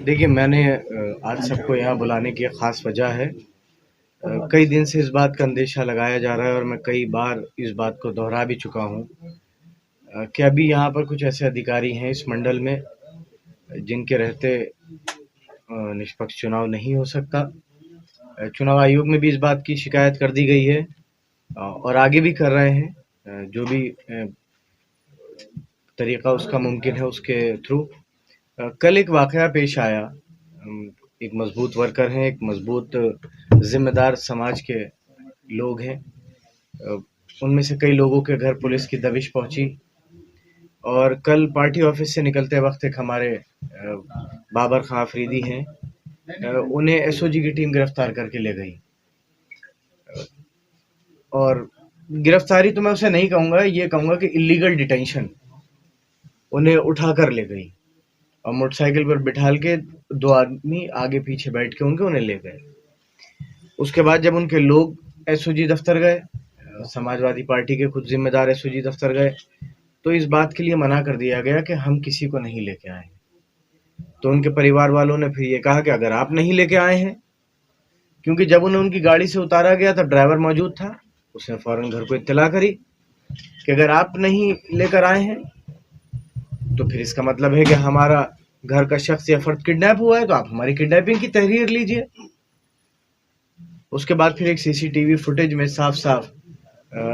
देखिए, मैंने आज सबको यहाँ बुलाने की एक ख़ास वजह है। कई दिन से इस बात का अंदेशा लगाया जा रहा है और मैं कई बार इस बात को दोहरा भी चुका हूँ कि अभी यहाँ पर कुछ ऐसे अधिकारी हैं इस मंडल में जिनके रहते निष्पक्ष चुनाव नहीं हो सकता। चुनाव आयोग में भी इस बात की शिकायत कर दी गई है और आगे भी कर रहे हैं, जो भी तरीक़ा उसका मुमकिन है उसके थ्रू। कल एक वाक़या पेश आया। एक मज़बूत वर्कर हैं, एक मज़बूत ज़िम्मेदार समाज के लोग हैं। उनमें से कई लोगों के घर पुलिस की दबिश पहुंची और कल पार्टी ऑफिस से निकलते वक्त एक हमारे बाबर खां अफरीदी हैं, उन्हें एसओजी की टीम गिरफ्तार करके ले गई। और गिरफ्तारी तो मैं उसे नहीं कहूँगा, ये कहूँगा कि इलीगल डिटेंशन। उन्हें उठा कर ले गई और मोटरसाइकिल पर बिठाल के 2 आदमी आगे पीछे बैठ के उन्हें ले गए। उसके बाद जब उनके लोग एसओजी दफ्तर गए, समाजवादी पार्टी के खुद जिम्मेदार एसओजी दफ्तर गए, तो इस बात के लिए मना कर दिया गया कि हम किसी को नहीं लेके आए। तो उनके परिवार वालों ने फिर ये कहा कि अगर आप नहीं लेके आए हैं, क्योंकि जब उन्हें उनकी गाड़ी से उतारा गया तब ड्राइवर मौजूद था, उसने फौरन घर को इत्तला करी कि अगर आप नहीं लेकर आए हैं तो फिर इसका मतलब है कि हमारा घर का शख्स या फर्द किडनैप हुआ है, तो आप हमारी किडनैपिंग की तहरीर लीजिए। उसके बाद फिर एक सीसीटीवी फुटेज में साफ साफ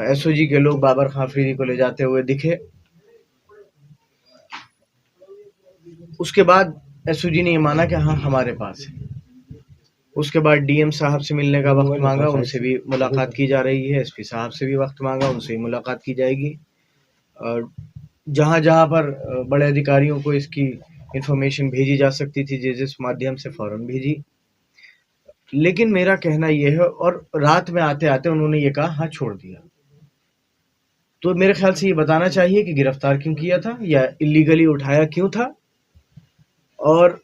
एसओजी के लोग बाबर खां अफरीदी को ले जाते हुए दिखे। उसके बाद एसओजी ने ये माना कि हाँ हमारे पास है। उसके बाद डीएम साहब से मिलने का वक्त मांगा, उनसे भी मुलाकात की जा रही है। एसपी साहब से भी वक्त मांगा, उनसे भी मुलाकात की जाएगी। जहां जहां पर बड़े अधिकारियों को इसकी इंफॉर्मेशन भेजी जा सकती थी, जिस माध्यम से फौरन भेजी। लेकिन मेरा कहना यह है, और रात में आते आते उन्होंने ये कहा हाँ छोड़ दिया। तो मेरे ख्याल से ये बताना चाहिए कि गिरफ्तार क्यों किया था या इलीगली उठाया क्यों था। और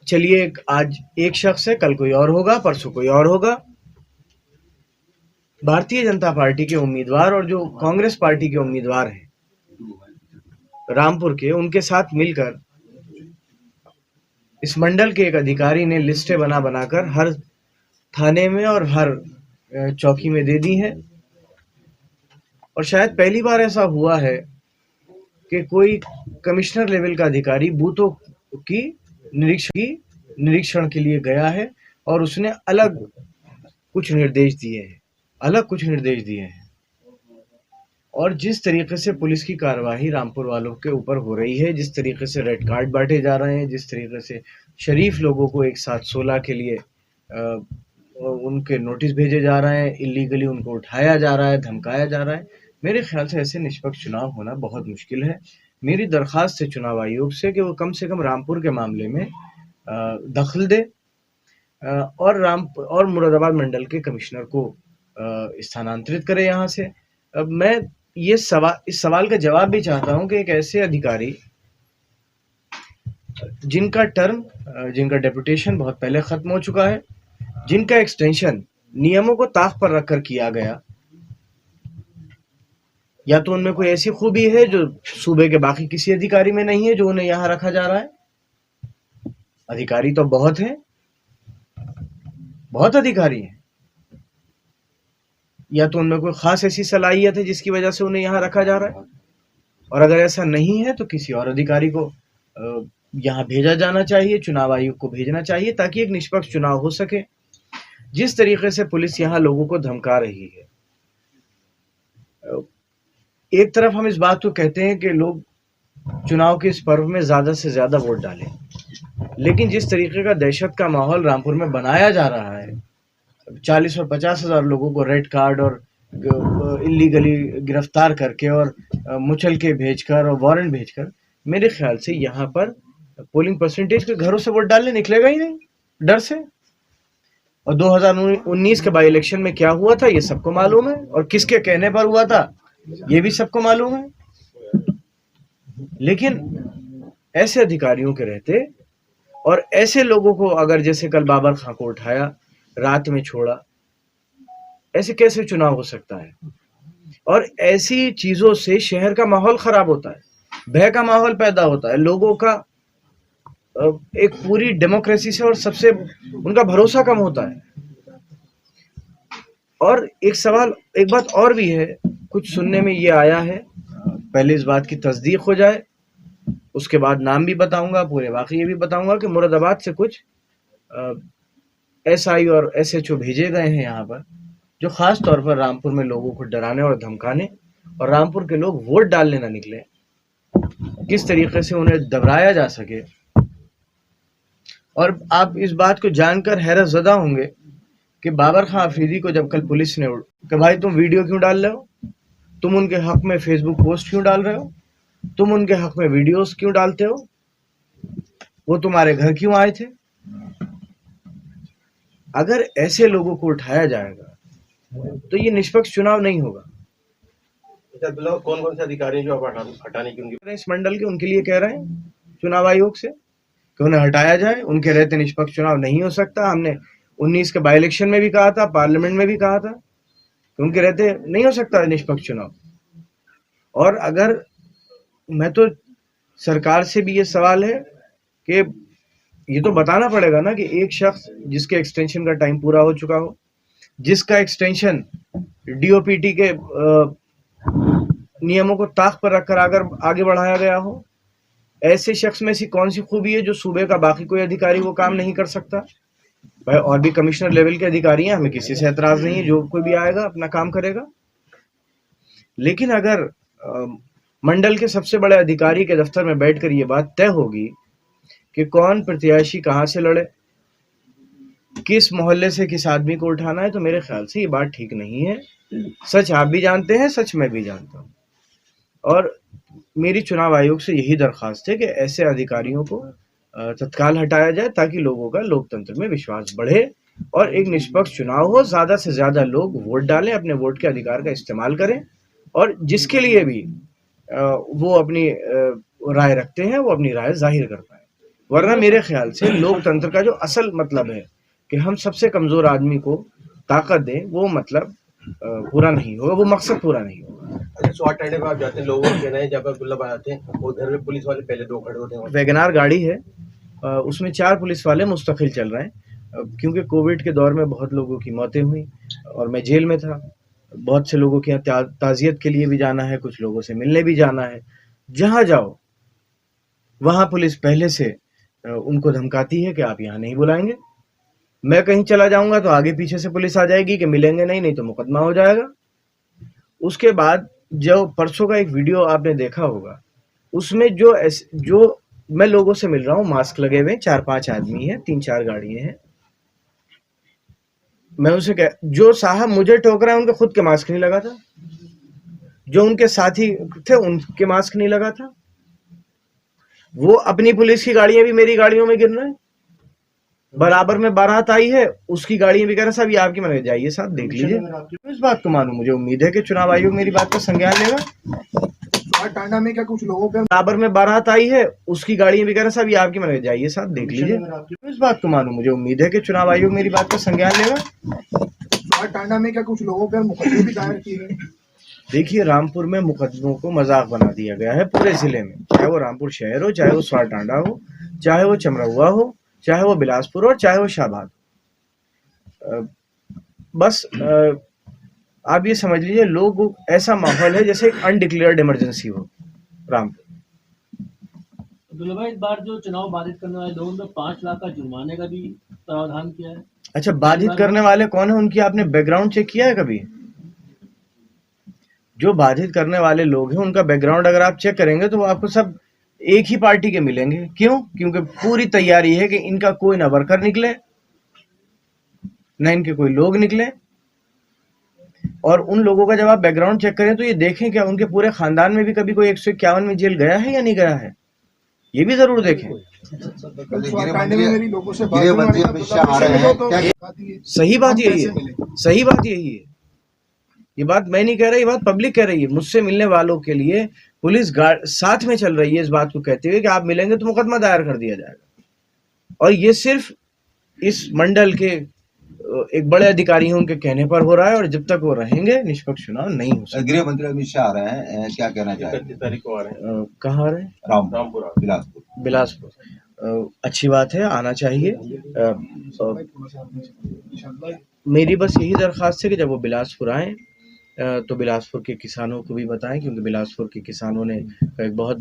चलिए, आज एक शख्स है, कल कोई और होगा, परसों कोई और होगा। भारतीय जनता पार्टी के उम्मीदवार और जो कांग्रेस पार्टी के उम्मीदवार हैं रामपुर के, उनके साथ मिलकर इस मंडल के एक अधिकारी ने लिस्टें बना बनाकर हर थाने में और हर चौकी में दे दी हैं। और शायद पहली बार ऐसा हुआ है कि कोई कमिश्नर लेवल का अधिकारी बूथों की निरीक्षण के लिए गया है और उसने अलग कुछ निर्देश दिए हैं। और जिस तरीके से पुलिस की कार्रवाई रामपुर वालों के ऊपर हो रही है, जिस तरीके से रेड कार्ड बांटे जा रहे हैं, जिस तरीके से शरीफ लोगों को एक साथ 16 के लिए उनके नोटिस भेजे जा रहे हैं, इलीगली उनको उठाया जा रहा है, धमकाया जा रहा है, मेरे ख्याल से ऐसे निष्पक्ष चुनाव होना बहुत मुश्किल है। मेरी दरख्वास्त है चुनाव आयोग से कि वो कम से कम रामपुर के मामले में दखल दे और मुरादाबाद मंडल के कमिश्नर को स्थानांतरित करे यहाँ से। अब मैं इस सवाल का जवाब भी चाहता हूं कि एक ऐसे अधिकारी जिनका डेपुटेशन बहुत पहले खत्म हो चुका है, जिनका एक्सटेंशन नियमों को ताक पर रखकर किया गया, या तो उनमें कोई ऐसी खूबी है जो सूबे के बाकी किसी अधिकारी में नहीं है, जो उन्हें यहां रखा जा रहा है। अधिकारी तो बहुत हैं, बहुत अधिकारी हैं, या तो उनमें कोई खास ऐसी सलाहियत है जिसकी वजह से उन्हें यहाँ रखा जा रहा है। और अगर ऐसा नहीं है तो किसी और अधिकारी को यहाँ भेजा जाना चाहिए, चुनाव आयोग को भेजना चाहिए, ताकि एक निष्पक्ष चुनाव हो सके। जिस तरीके से पुलिस यहाँ लोगों को धमका रही है, एक तरफ हम इस बात को कहते हैं कि लोग चुनाव के इस पर्व में ज्यादा से ज्यादा वोट डालें, लेकिन जिस तरीके का दहशत का माहौल रामपुर में बनाया जा रहा है, 40 और 50 हजार लोगों को रेड कार्ड और इलीगली गिरफ्तार करके और मुचल के भेजकर और वारंट भेजकर, मेरे ख्याल से यहाँ पर पोलिंग परसेंटेज के घरों से वोट डालने निकलेगा ही नहीं, डर से। और 2019 के बाई इलेक्शन में क्या हुआ था ये सबको मालूम है, और किसके कहने पर हुआ था ये भी सबको मालूम है। लेकिन ऐसे अधिकारियों के रहते और ऐसे लोगों को अगर जैसे कल बाबर खां को उठाया, रात में छोड़ा, ऐसे कैसे चुनाव हो सकता है? और ऐसी चीजों से शहर का माहौल खराब होता है, भय का माहौल पैदा होता है, लोगों का एक पूरी डेमोक्रेसी से और सबसे उनका भरोसा कम होता है। और एक बात और भी है, कुछ सुनने में ये आया है, पहले इस बात की तस्दीक हो जाए, उसके बाद नाम भी बताऊंगा, पूरे वाक़ये भी बताऊंगा कि मुरादाबाद से कुछ एसआई और एसएचओ भेजे गए हैं यहाँ पर, जो खास तौर पर रामपुर में लोगों को डराने और धमकाने, और रामपुर के लोग वोट डालने ना निकले, किस तरीके से उन्हें दबराया जा सके। और आप इस बात को जानकर हैरतज़दा होंगे कि बाबर खां अफरीदी को जब कल पुलिस ने कि भाई तुम वीडियो क्यों डाल रहे हो, तुम उनके हक में फेसबुक पोस्ट क्यों डाल रहे हो, तुम उनके हक में वीडियोस क्यों डालते हो, वो तुम्हारे घर क्यों आए थे। अगर ऐसे लोगों को उठाया जाएगा तो ये निष्पक्ष चुनाव नहीं होगा। कौन कौन से अधिकारी जो आप हटाने की उनकी इस मंडल के उनके लिए कह रहे हैं चुनाव आयोग से कि उन्हें हटाया जाए, उनके रहते निष्पक्ष चुनाव नहीं हो सकता। हमने 19 के बाई इलेक्शन में भी कहा था, पार्लियामेंट में भी कहा था कि उनके रहते नहीं हो सकता निष्पक्ष चुनाव। और अगर मैं तो सरकार से भी ये सवाल है कि ये तो बताना पड़ेगा ना कि एक शख्स जिसके एक्सटेंशन का टाइम पूरा हो चुका हो, जिसका एक्सटेंशन डीओपीटी के नियमों को ताक पर रखकर अगर आगे बढ़ाया गया हो, ऐसे शख्स में ऐसी कौन सी खूबी है जो सूबे का बाकी कोई अधिकारी वो काम नहीं कर सकता। भाई और भी कमिश्नर लेवल के अधिकारी हैं, हमें किसी से एतराज नहीं है, जो कोई भी आएगा अपना काम करेगा। लेकिन अगर मंडल के सबसे बड़े अधिकारी के दफ्तर में बैठकर ये बात तय होगी कि कौन प्रत्याशी कहाँ से लड़े, किस मोहल्ले से किस आदमी को उठाना है, तो मेरे ख्याल से ये बात ठीक नहीं है। सच आप भी जानते हैं, सच मैं भी जानता हूँ। और मेरी चुनाव आयोग से यही दरख्वास्त है कि ऐसे अधिकारियों को तत्काल हटाया जाए ताकि लोगों का लोकतंत्र में विश्वास बढ़े और एक निष्पक्ष चुनाव हो, ज़्यादा से ज़्यादा लोग वोट डालें, अपने वोट के अधिकार का इस्तेमाल करें, और जिसके लिए भी वो अपनी राय रखते हैं वो अपनी राय जाहिर कर पाए। वरना मेरे ख्याल से लोकतंत्र का जो असल मतलब है कि हम सबसे कमज़ोर आदमी को ताकत दें, वो मतलब पूरा नहीं होगा, वो मकसद पूरा नहीं होगा। अच्छा, स्वाट अड्डे पे आप जाते हैं, लोगों को कहना है जब आप गुल्ला बनाते हैं उधर में पुलिस वाले पहले 2 खड़े होते हैं। वैगनार गाड़ी है, उसमें 4 पुलिस वाले मुस्तकिल चल रहे हैं, क्योंकि कोविड के दौर में बहुत लोगों की मौतें हुई और मैं जेल में था। बहुत से लोगों के यहाँ ताज़ियत के लिए भी जाना है, कुछ लोगों से मिलने भी जाना है। जहाँ जाओ वहाँ पुलिस पहले से उनको धमकाती है कि आप यहाँ नहीं बुलाएंगे। मैं कहीं चला जाऊंगा तो आगे पीछे से पुलिस आ जाएगी कि मिलेंगे नहीं तो मुकदमा हो जाएगा। उसके बाद जो परसों का एक वीडियो आपने देखा होगा, उसमें जो मैं लोगों से मिल रहा हूँ, मास्क लगे हुए 4-5 आदमी हैं, 3-4 गाड़ियां हैं। मैं उनसे जो साहब मुझे ठोक रहे हैं उनके खुद के मास्क नहीं लगा था, जो उनके साथी थे उनके मास्क नहीं लगा था। वो अपनी पुलिस की गाड़ियां भी मेरी गाड़ियों में गिर रहे हैं। बराबर में बारात आई है, उसकी गाड़ियां भी कह रहे साहब ये आपकी, मैंने जाइए साहब देख लीजिए। इस बात को मानूं, मुझे उम्मीद है कि चुनाव आयोग मेरी बात का संज्ञान लेगा। टांडा में क्या कुछ लोगों पे बराबर में बारात आई है, उसकी गाड़ियां भी कह रहे साहब ये आपकी, मैंने जाइए साहब देख लीजिए। इस बात को मानूं, मुझे उम्मीद है कि चुनाव आयोग मेरी बात का संज्ञान लेगा। टांडा में क्या कुछ लोगों पर मुकदमे भी दायर किए गए। देखिए, रामपुर में मुकदमों को मजाक बना दिया गया है पूरे जिले में, चाहे वो रामपुर शहर हो, चाहे वो स्वाटांडा हो, चाहे वो चमरहुआ हो, चाहे वो बिलासपुर हो, चाहे वो शाहबाद। बस आप ये समझ लीजिए, लोग ऐसा माहौल है जैसे एक अनडिक्लेयर्ड इमरजेंसी हो रामपुर। दुल्ला भाई, इस बार जो चुनाव बाधित करने वाले लोगों ने 5 लाख का जुर्माने का भी प्रावधान किया है। अच्छा, बाधित करने वाले कौन है, उनकी आपने बैकग्राउंड चेक किया है कभी? जो बाधित करने वाले लोग हैं उनका बैकग्राउंड अगर आप चेक करेंगे तो वो आपको सब एक ही पार्टी के मिलेंगे। क्यों? क्योंकि पूरी तैयारी है कि इनका कोई ना वर्कर निकले, ना इनके कोई लोग निकले। और उन लोगों का जब आप बैकग्राउंड चेक करें तो ये देखें क्या उनके पूरे खानदान में भी कभी कोई 151 में जेल गया है या नहीं गया है, ये भी जरूर देखें। सही बात यही है, सही बात यही है। ये बात मैं नहीं कह रहा, ये बात पब्लिक कह रही है। मुझसे मिलने वालों के लिए पुलिस साथ में चल रही है इस बात को कहते हुए कि आप मिलेंगे तो मुकदमा दायर कर दिया जाएगा। और ये सिर्फ इस मंडल के एक बड़े अधिकारियों के कहने पर हो रहा है, और जब तक वो रहेंगे निष्पक्ष चुनाव नहीं हो सकता। गृह मंत्री अमित शाह आ रहे हैं, क्या कहना चाहेंगे? 31 तारीख को आ रहे हैं। कहाँ आ रहे हैं? रामपुर, बिलासपुर। अच्छी बात है, आना चाहिए। मेरी बस यही दरख्वास्त है कि जब वो बिलासपुर आएँ तो बिलासपुर के किसानों को भी बताएँ, क्योंकि बिलासपुर के किसानों ने एक बहुत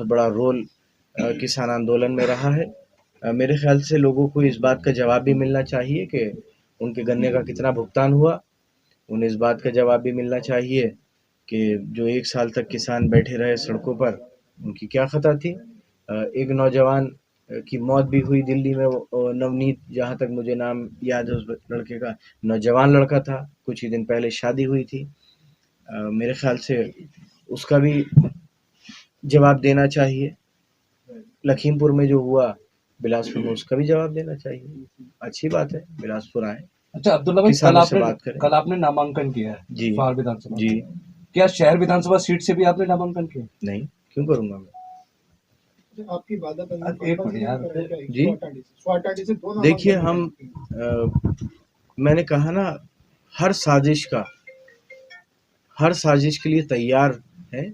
बड़ा रोल किसान आंदोलन में रहा है। मेरे ख़्याल से लोगों को इस बात का जवाब भी मिलना चाहिए कि उनके गन्ने का कितना भुगतान हुआ। उन्हें इस बात का जवाब भी मिलना चाहिए कि जो 1 साल तक किसान बैठे रहे सड़कों पर, उनकी क्या ख़ता थी। एक नौजवान की मौत भी हुई दिल्ली में, वो नवनीत, जहाँ तक मुझे नाम याद है उस लड़के का, नौजवान लड़का था, कुछ ही दिन पहले शादी हुई थी। मेरे ख़्याल से उसका भी जवाब देना चाहिए। लखीमपुर में जो हुआ, बिलासपुर में उसका भी जवाब देना चाहिए। अच्छी बात है, बिलासपुर आएँ, अच्छा अब्दुल्ला भाई, किसानों से बात करें। कल आपने नामांकन किया है जी। फार विधानसभा। जी। क्या शहर विधानसभा सीट से भी आपने नामांकन किया? नहीं, क्यों करूँगा मैं? आपकी वादा एक मिनट यार। जी। स्वाट से 2 देखिए, हम मैंने कहा ना, हर साजिश के लिए तैयार हैं,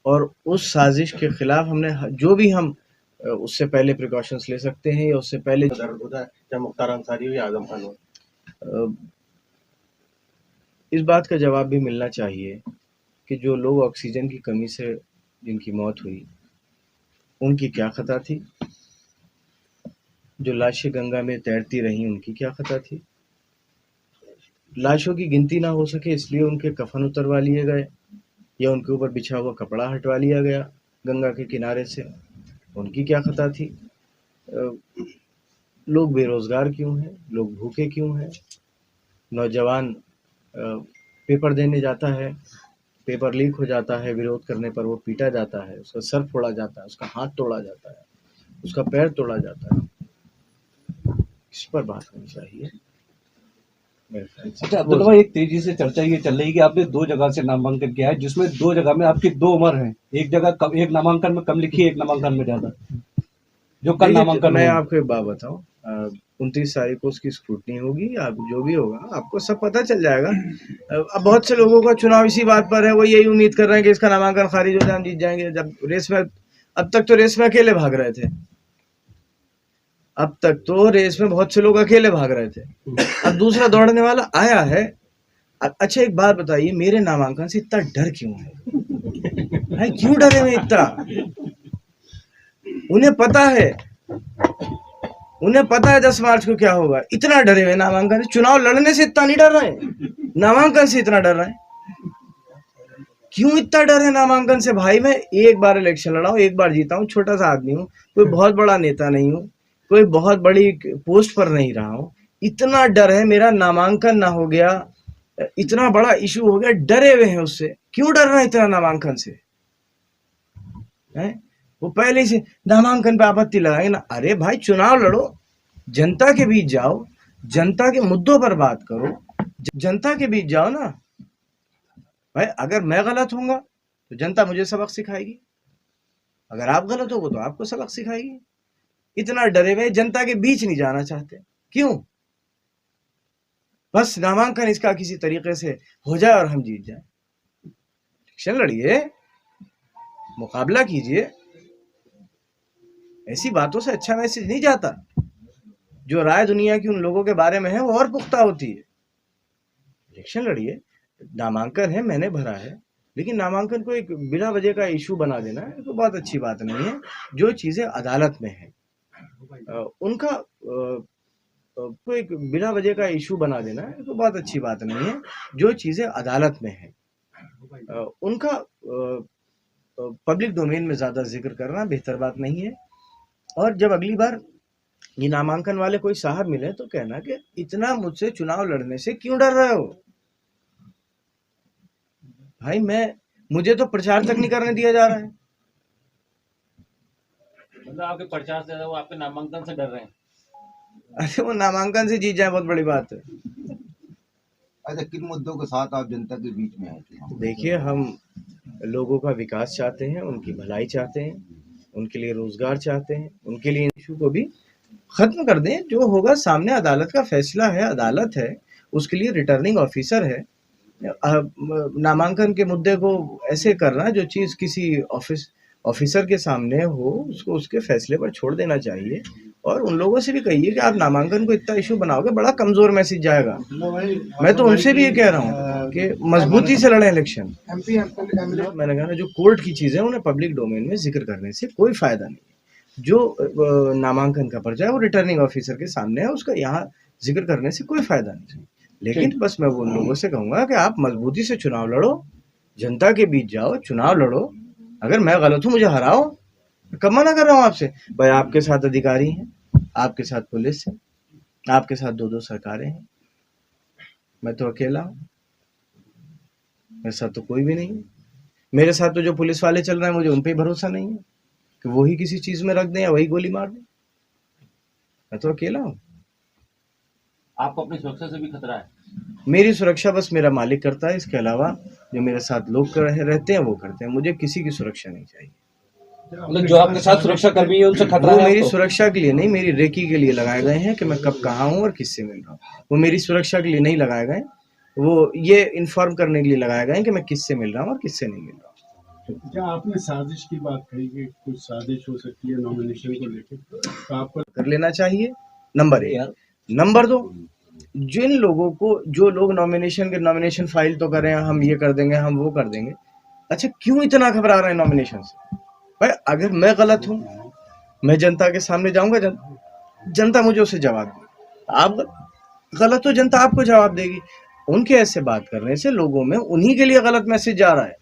और उस साजिश के खिलाफ हमने जो भी हम उससे पहले प्रिकॉशंस ले सकते हैं या उससे पहले उधर चाहे मुख्तार अंसारी हो या आजम खान हो, इस बात का जवाब भी मिलना चाहिए कि जो लोग ऑक्सीजन की कमी से जिनकी मौत हुई, उनकी क्या खता थी। जो लाशें गंगा में तैरती रहीं, उनकी क्या खता थी। लाशों की गिनती ना हो सके इसलिए उनके कफन उतरवा लिए गए या उनके ऊपर बिछा हुआ कपड़ा हटवा लिया गया गंगा के किनारे से, उनकी क्या खता थी। लोग बेरोजगार क्यों हैं, लोग भूखे क्यों हैं। नौजवान पेपर देने जाता है, पेपर लीक हो जाता है, विरोध करने पर वो पीटा जाता है, उसका सर फोड़ा जाता है, उसका हाथ तोड़ा जाता है, उसका पैर तोड़ा जाता है। इस पर बात होनी चाहिए मेरे ख्याल से। अच्छा अब्दुल्ला भाई, एक तेजी से चर्चा ये चल रही है कि आपने 2 जगह से नामांकन किया है, जिसमें 2 जगह में आपकी 2 उम्र है। एक जगह एक नामांकन में कम लिखी है, एक नामांकन में ज्यादा। जो कल नामांकन मैं हुआ। आपको एक बात बताऊं, 29 तारीख को उसकी स्क्रूटनी होगी, आप जो भी होगा आपको सब पता चल जाएगा। अब बहुत से लोगों का चुनाव इसी बात पर है, वो यही उम्मीद कर रहे हैं कि इसका नामांकन खारिज हो जाए, हम जीत जाएंगे। जब रेस में, अब तक तो रेस में अकेले भाग रहे थे, अब तक तो रेस में बहुत से लोग अकेले भाग रहे थे, अब दूसरा दौड़ने वाला आया है। अच्छा एक बात बताइए, मेरे नामांकन से इतना डर क्यों है? क्यों डरे हुए इतना? उन्हें पता है 10 मार्च को क्या होगा, इतना डरे हुए नामांकन से। चुनाव लड़ने से इतना नहीं डर रहे, नामांकन से इतना डर रहे हैं। क्यों इतना डर है नामांकन से? भाई मैं एक बार इलेक्शन लड़ा हूं, एक बार जीता हूं, छोटा सा आदमी हूं, कोई बहुत बड़ा नेता नहीं हूं, कोई बहुत बड़ी पोस्ट पर नहीं रहा हूं। इतना डर है, मेरा नामांकन ना हो गया, इतना बड़ा इशू हो गया, डरे हुए हैं उससे। क्यों डर रहे हैं इतना नामांकन से? हैं? वो पहले से नामांकन पे आपत्ति लगाएंगे ना। अरे भाई चुनाव लड़ो, जनता के बीच जाओ, जनता के मुद्दों पर बात करो, जनता के बीच जाओ ना भाई। अगर मैं गलत होऊंगा तो जनता मुझे सबक सिखाएगी, अगर आप गलत होगे तो आपको सबक सिखाएगी। इतना डरे हुए जनता के बीच नहीं जाना चाहते, क्यों? बस नामांकन इसका किसी तरीके से हो जाए और हम जीत जाए। इलेक्शन लड़िए, मुकाबला कीजिए, ऐसी बातों से अच्छा मैसेज नहीं जाता। जो राय दुनिया की उन लोगों के बारे में है वो और पुख्ता होती है। इलेक्शन लड़िए, नामांकन है, मैंने भरा है, लेकिन नामांकन को एक बिना वजह का इशू बना देना है तो बहुत अच्छी बात नहीं है। जो चीजें अदालत में है उनका को एक बिना वजह का इशू बना देना है तो बहुत अच्छी बात नहीं है। जो चीजें अदालत में है उनका पब्लिक डोमेन में ज्यादा जिक्र करना बेहतर बात नहीं है। और जब अगली बार ये नामांकन वाले कोई साहब मिले तो कहना कि इतना मुझसे चुनाव लड़ने से क्यों डर रहे हो भाई। मुझे तो प्रचार तक नहीं करने दिया जा रहा है। मतलब आपके प्रचार से वो आपके नामांकन से डर रहे हैं? अरे वो नामांकन से जीत जाए बहुत बड़ी बात है। अच्छा, किन मुद्दों के साथ आप जनता के बीच में हैं? देखिए, हम लोगों का विकास चाहते हैं, उनकी भलाई चाहते हैं, उनके लिए रोजगार चाहते हैं, उनके लिए इशू को भी खत्म कर दें। जो होगा सामने अदालत का फैसला है, अदालत है, उसके लिए रिटर्निंग ऑफिसर है। नामांकन के मुद्दे को ऐसे करना जो चीज किसी ऑफिसर के सामने हो, उसको उसके फैसले पर छोड़ देना चाहिए। और उन लोगों से भी कहिए कि आप नामांकन को इतना इशू बनाओगे, बड़ा कमजोर मैसेज जाएगा। मैं तो उनसे भी ये कह रहा हूँ कि मजबूती से लड़ें इलेक्शन। एमपी एमएलए मैंने कहा ना, जो कोर्ट की चीजें उन्हें पब्लिक डोमेन में जिक्र करने से कोई फायदा नहीं। जो नामांकन का पर्चा है वो रिटर्निंग ऑफिसर के सामने है, उसका यहाँ जिक्र करने से कोई फायदा नहीं। लेकिन बस मैं वो उन लोगों से कहूंगा कि आप मजबूती से चुनाव लड़ो, जनता के बीच जाओ, चुनाव लड़ो। अगर मैं गलत हूँ मुझे हराओ, कब मना कर रहा हूँ आपसे। भाई आपके साथ अधिकारी हैं, आपके साथ पुलिस है, आपके साथ दो सरकारें हैं, मैं तो अकेला हूँ, मेरे साथ तो कोई भी नहीं है। मेरे साथ तो जो पुलिस वाले चल रहे हैं मुझे उन पर ही भरोसा नहीं है कि वही किसी चीज में रख दें या वही गोली मार दें। मैं तो अकेला हूँ। आपको अपनी सुरक्षा से भी खतरा है? मेरी सुरक्षा बस मेरा मालिक करता है, इसके अलावा जो मेरे साथ लोग रहते हैं वो करते हैं। मुझे किसी की सुरक्षा नहीं चाहिए। मतलब जो आपके साथ सुरक्षा कर्मी है उनसे खतरा वो है मेरी आपको? सुरक्षा के लिए नहीं, मेरी रेकी के लिए लगाए गए हैं कि मैं कब कहाँ हूँ और किससे मिल रहा हूँ। वो मेरी सुरक्षा के लिए नहीं लगाए गए, वो ये इन्फॉर्म करने के लिए लगाए गए हैं कि मैं किससे मिल रहा हूँ और किससे नहीं मिल रहा हूँ। क्या आपने साजिश की बात कही कि कुछ साजिश हो सकती है नॉमिनेशन को लेकर, तो आपको कर लेना चाहिए, नंबर 1। नंबर 2, जिन लोगों को, जो लोग नॉमिनेशन फाइल तो करें, हम ये कर देंगे, हम वो कर देंगे। अच्छा, क्यों इतना घबरा रहे हैं नॉमिनेशन से? भाई अगर मैं गलत हूँ, मैं जनता के सामने जाऊंगा, जनता मुझे उसे जवाब देगी। आप गलत हो, जनता आपको जवाब देगी। उनके ऐसे बात करने से लोगों में उन्हीं के लिए गलत मैसेज जा रहा है।